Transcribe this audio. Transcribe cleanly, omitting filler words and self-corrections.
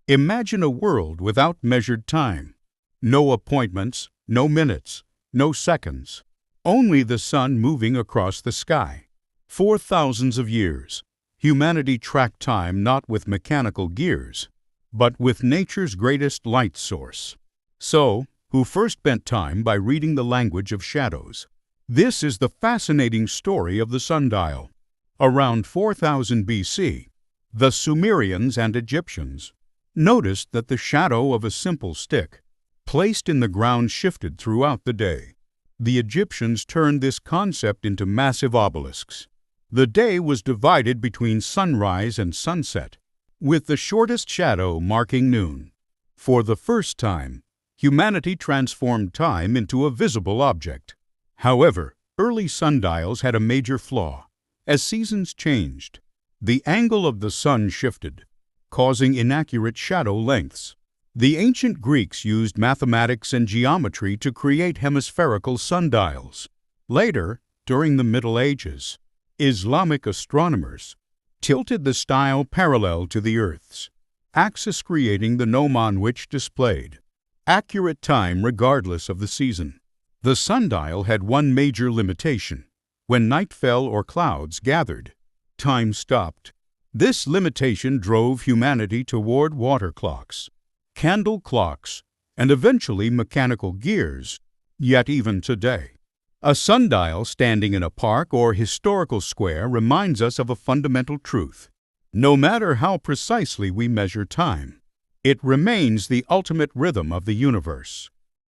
Imagine a world without measured time. No appointments, no minutes, no seconds. Only the sun moving across the sky. For thousands of years, humanity tracked time not with mechanical gears, but with nature's greatest light source. So, who first bent time by reading the language of shadows? This is the fascinating story of the sundial. Around 4000 BC, the Sumerians and Egyptians noticed that the shadow of a simple stick placed in the ground shifted throughout the day. The Egyptians turned this concept into massive obelisks. The day was divided between sunrise and sunset, with the shortest shadow marking noon. For the first time, humanity transformed time into a visible object. However, early sundials had a major flaw. As seasons changed, the angle of the sun shifted, causing inaccurate shadow lengths. The ancient Greeks used mathematics and geometry to create hemispherical sundials. Later, during the Middle Ages, Islamic astronomers tilted the style parallel to the Earth's axis, creating the gnomon, which displayed accurate time regardless of the season. The sundial had one major limitation. When night fell or clouds gathered, time stopped. This limitation drove humanity toward water clocks, candle clocks, and eventually mechanical gears. Yet even today, a sundial standing in a park or historical square reminds us of a fundamental truth. No matter how precisely we measure time, it remains the ultimate rhythm of the universe.